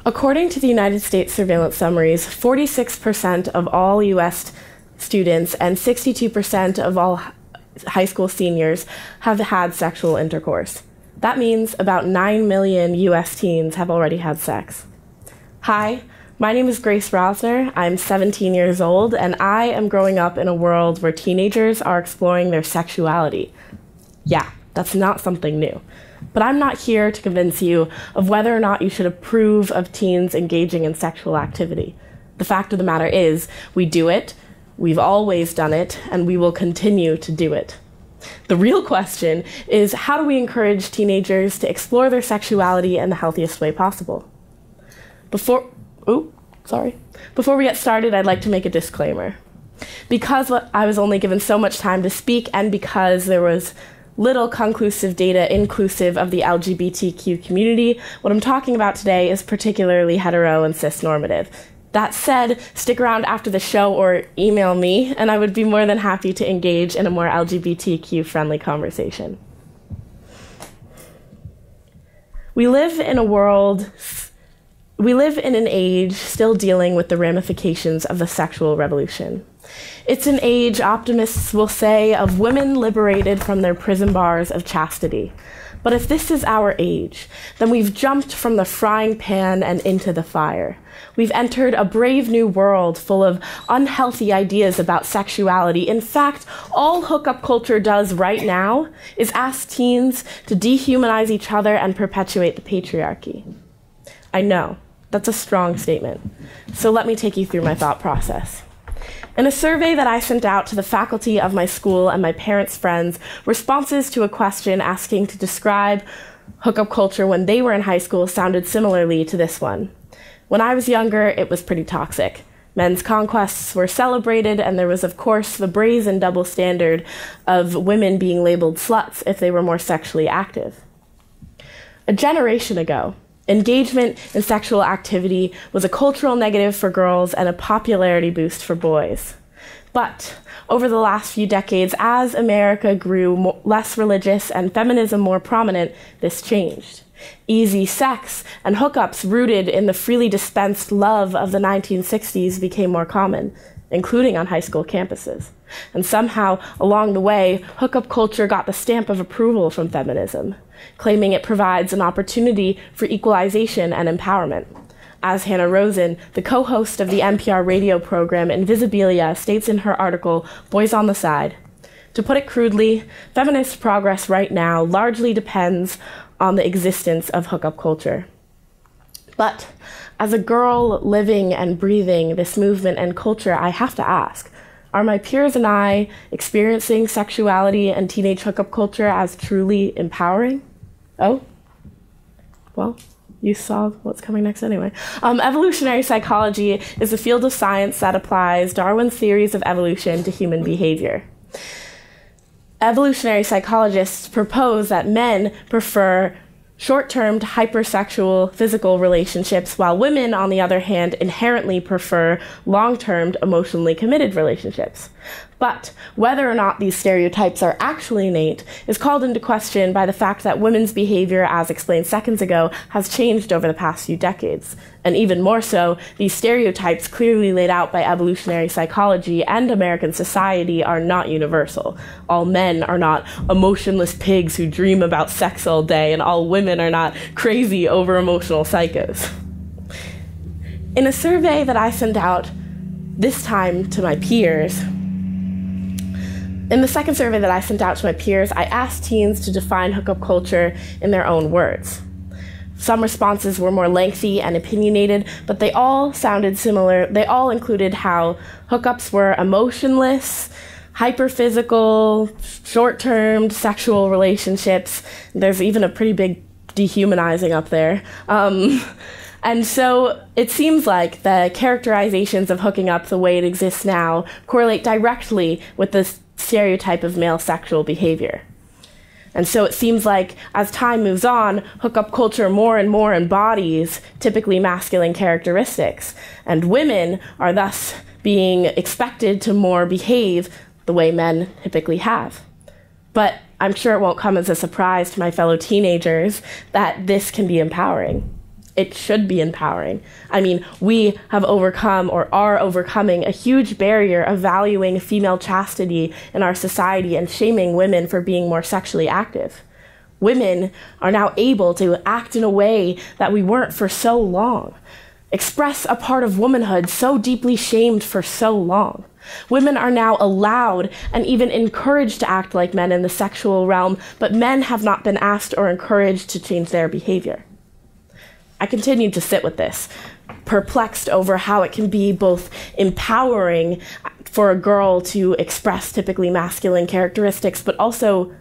According to the United States surveillance summaries, 46% of all U.S. students and 62% of all high school seniors have had sexual intercourse. That means about 9 million U.S. teens have already had sex. Hi, my name is Grace Rosner. I'm 17 years old, and I am growing up in a world where teenagers are exploring their sexuality. Yeah, that's not something new. But I'm not here to convince you of whether or not you should approve of teens engaging in sexual activity. The fact of the matter is, we do it, we've always done it, and we will continue to do it. The real question is, how do we encourage teenagers to explore their sexuality in the healthiest way possible? Before we get started, I'd like to make a disclaimer. Because I was only given so much time to speak, and because there was little conclusive data inclusive of the LGBTQ community, what I'm talking about today is particularly hetero and cis-normative. That said, stick around after the show or email me, and I would be more than happy to engage in a more LGBTQ-friendly conversation. We live in an age still dealing with the ramifications of the sexual revolution. It's an age, optimists will say, of women liberated from their prison bars of chastity. But if this is our age, then we've jumped from the frying pan and into the fire. We've entered a brave new world full of unhealthy ideas about sexuality. In fact, all hookup culture does right now is ask teens to dehumanize each other and perpetuate the patriarchy. I know, that's a strong statement. So let me take you through my thought process. In a survey that I sent out to the faculty of my school and my parents' friends, responses to a question asking to describe hookup culture when they were in high school sounded similarly to this one. When I was younger, it was pretty toxic. Men's conquests were celebrated, and there was, of course, the brazen double standard of women being labeled sluts if they were more sexually active. A generation ago, engagement in sexual activity was a cultural negative for girls and a popularity boost for boys. But over the last few decades, as America grew less religious and feminism more prominent, this changed. Easy sex and hookups rooted in the freely dispensed love of the 1960s became more common, including on high school campuses. And somehow, along the way, hookup culture got the stamp of approval from feminism, claiming it provides an opportunity for equalization and empowerment. As Hannah Rosen, the co-host of the NPR radio program Invisibilia, states in her article, Boys on the Side, to put it crudely, feminist progress right now largely depends on the existence of hookup culture. But as a girl living and breathing this movement and culture, I have to ask, are my peers and I experiencing sexuality and teenage hookup culture as truly empowering? Oh, well, you saw what's coming next anyway. Evolutionary psychology is a field of science that applies Darwin's theories of evolution to human behavior. Evolutionary psychologists propose that men prefer short-term hypersexual physical relationships, while women, on the other hand, inherently prefer long-term emotionally committed relationships. But whether or not these stereotypes are actually innate is called into question by the fact that women's behavior, as explained seconds ago, has changed over the past few decades. And even more so, these stereotypes clearly laid out by evolutionary psychology and American society are not universal. All men are not emotionless pigs who dream about sex all day, and all women are not crazy over-emotional psychos. In a survey that I sent out, this time to my peers, in the second survey that I sent out to my peers, I asked teens to define hookup culture in their own words. Some responses were more lengthy and opinionated, but they all sounded similar. They all included how hookups were emotionless, hyper-physical, short-term sexual relationships. There's even a pretty big dehumanizing up there. And so it seems like the characterizations of hooking up the way it exists now correlate directly with the stereotype of male sexual behavior. And so it seems like as time moves on, hookup culture more and more embodies typically masculine characteristics, and women are thus being expected to more behave the way men typically have. But I'm sure it won't come as a surprise to my fellow teenagers that this can be empowering. It should be empowering. I mean, we have overcome or are overcoming a huge barrier of valuing female chastity in our society and shaming women for being more sexually active. Women are now able to act in a way that we weren't for so long, express a part of womanhood so deeply shamed for so long. Women are now allowed and even encouraged to act like men in the sexual realm, but men have not been asked or encouraged to change their behavior. I continued to sit with this, perplexed over how it can be both empowering for a girl to express typically masculine characteristics, but also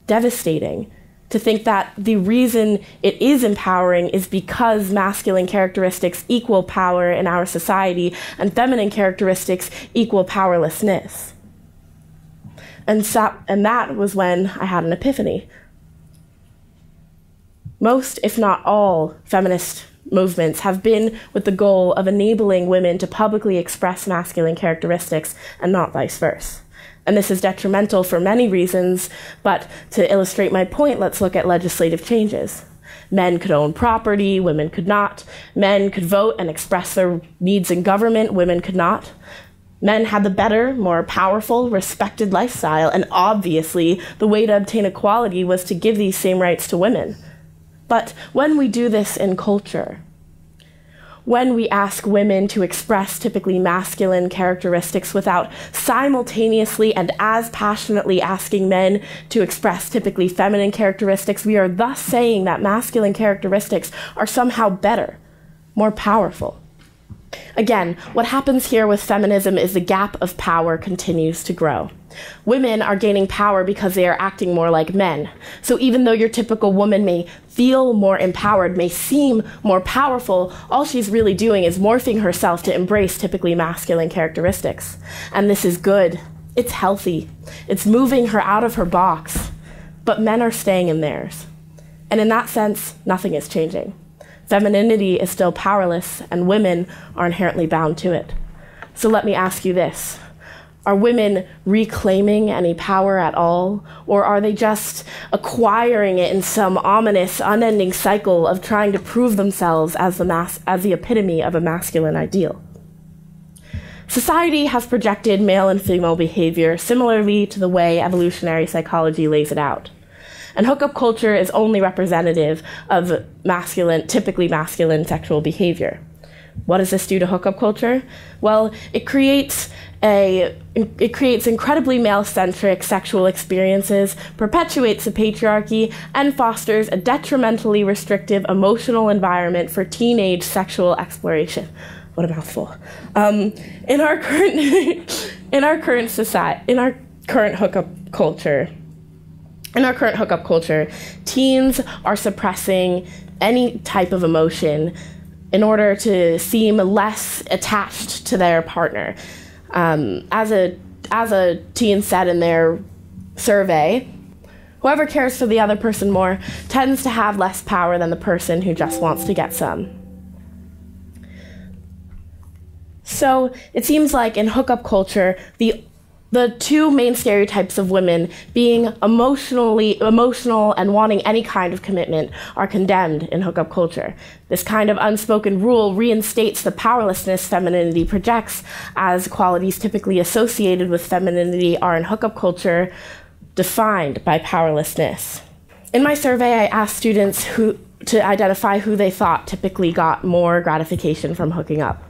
devastating to think that the reason it is empowering is because masculine characteristics equal power in our society and feminine characteristics equal powerlessness. And that was when I had an epiphany. Most, if not all, feminist movements have been with the goal of enabling women to publicly express masculine characteristics and not vice versa. And this is detrimental for many reasons, but to illustrate my point, let's look at legislative changes. Men could own property, women could not. Men could vote and express their needs in government, women could not. Men had the better, more powerful, respected lifestyle, and obviously the way to obtain equality was to give these same rights to women. But when we do this in culture, when we ask women to express typically masculine characteristics without simultaneously and as passionately asking men to express typically feminine characteristics, we are thus saying that masculine characteristics are somehow better, more powerful. Again, what happens here with feminism is the gap of power continues to grow. Women are gaining power because they are acting more like men. So even though your typical woman may feel more empowered, may seem more powerful, all she's really doing is morphing herself to embrace typically masculine characteristics. And this is good. It's healthy. It's moving her out of her box. But men are staying in theirs. And in that sense, nothing is changing. Femininity is still powerless, and women are inherently bound to it. So let me ask you this. Are women reclaiming any power at all, or are they just acquiring it in some ominous, unending cycle of trying to prove themselves as the epitome of a masculine ideal? Society has projected male and female behavior similarly to the way evolutionary psychology lays it out. And hookup culture is only representative of typically masculine sexual behavior. What does this do to hookup culture? Well, it creates incredibly male-centric sexual experiences, perpetuates the patriarchy, and fosters a detrimentally restrictive emotional environment for teenage sexual exploration. What a mouthful. In our current hookup culture, teens are suppressing any type of emotion in order to seem less attached to their partner. As a teen said in their survey, whoever cares for the other person more tends to have less power than the person who just wants to get some. So it seems like in hookup culture, the two main stereotypes of women being emotional and wanting any kind of commitment are condemned in hookup culture. This kind of unspoken rule reinstates the powerlessness femininity projects, as qualities typically associated with femininity are in hookup culture defined by powerlessness. In my survey, I asked students to identify who they thought typically got more gratification from hooking up.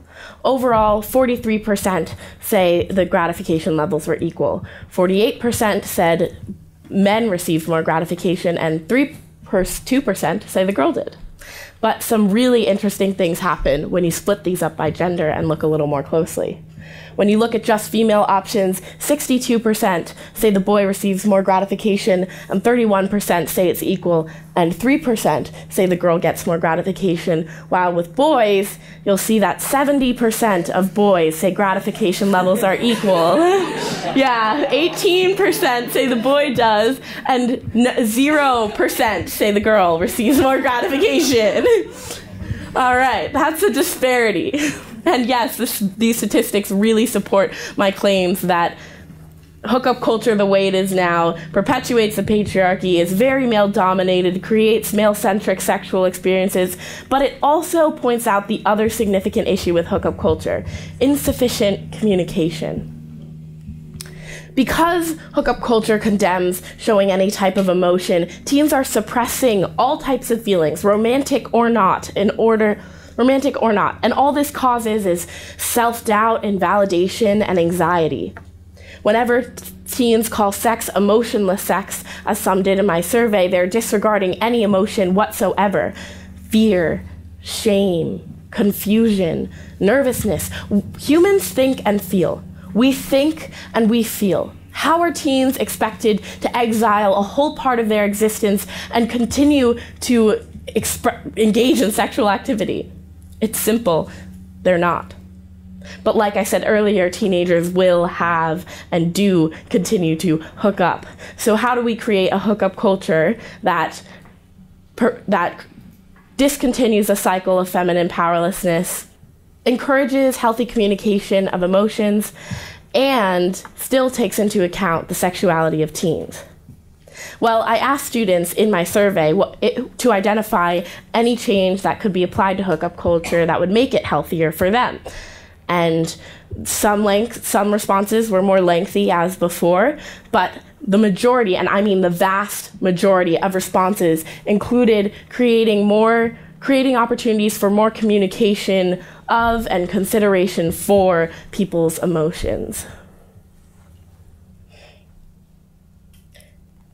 Overall, 43% say the gratification levels were equal. 48% said men received more gratification, and 2% say the girl did. But some really interesting things happen when you split these up by gender and look a little more closely. When you look at just female options, 62% say the boy receives more gratification, and 31% say it's equal, and 3% say the girl gets more gratification. While with boys, you'll see that 70% of boys say gratification levels are equal. Yeah, 18% say the boy does, and 0% say the girl receives more gratification. All right, that's a disparity. And yes, these statistics really support my claims that hookup culture the way it is now perpetuates the patriarchy, is very male-dominated, creates male-centric sexual experiences, but it also points out the other significant issue with hookup culture: insufficient communication. Because hookup culture condemns showing any type of emotion, teens are suppressing all types of feelings, romantic or not, and all this causes is self-doubt, invalidation, and anxiety. Whenever teens call sex emotionless sex, as some did in my survey, they're disregarding any emotion whatsoever: fear, shame, confusion, nervousness. Humans think and feel. We think and we feel. How are teens expected to exile a whole part of their existence and continue to engage in sexual activity? It's simple. They're not. But like I said earlier, teenagers will have and do continue to hook up. So how do we create a hookup culture that discontinues a cycle of feminine powerlessness, encourages healthy communication of emotions, and still takes into account the sexuality of teens? Well, I asked students in my survey to identify any change that could be applied to hookup culture that would make it healthier for them. And some responses were more lengthy as before, but the majority, and I mean the vast majority of responses, included creating opportunities for more communication of and consideration for people's emotions.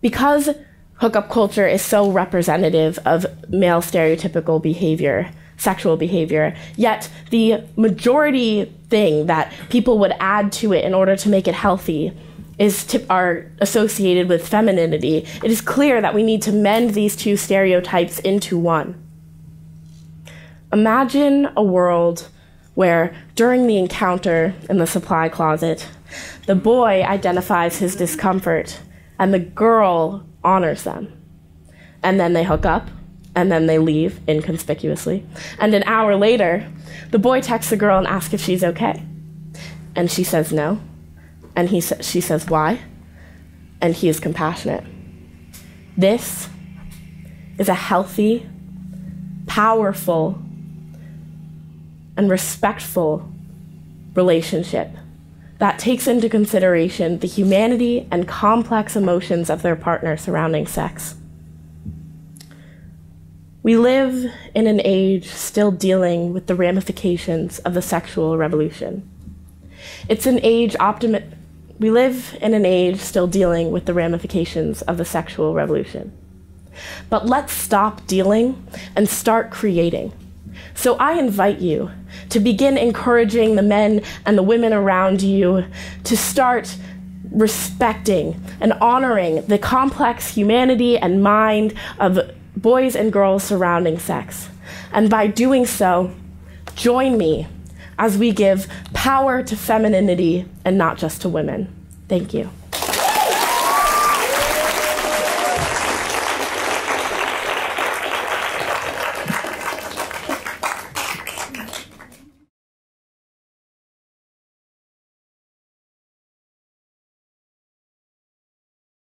Because hookup culture is so representative of male stereotypical behavior, sexual behavior, yet the majority thing that people would add to it in order to make it healthy are associated with femininity, it is clear that we need to mend these two stereotypes into one. Imagine a world where, during the encounter in the supply closet, the boy identifies his discomfort and the girl honors them. And then they hook up, and then they leave inconspicuously. And an hour later, the boy texts the girl and asks if she's okay. And she says no. And she says why? And he is compassionate. This is a healthy, powerful, and respectful relationship that takes into consideration the humanity and complex emotions of their partner surrounding sex. We live in an age still dealing with the ramifications of the sexual revolution. We live in an age still dealing with the ramifications of the sexual revolution. But let's stop dealing and start creating. So I invite you to begin encouraging the men and the women around you to start respecting and honoring the complex humanity and mind of boys and girls surrounding sex. And by doing so, join me as we give power to femininity and not just to women. Thank you.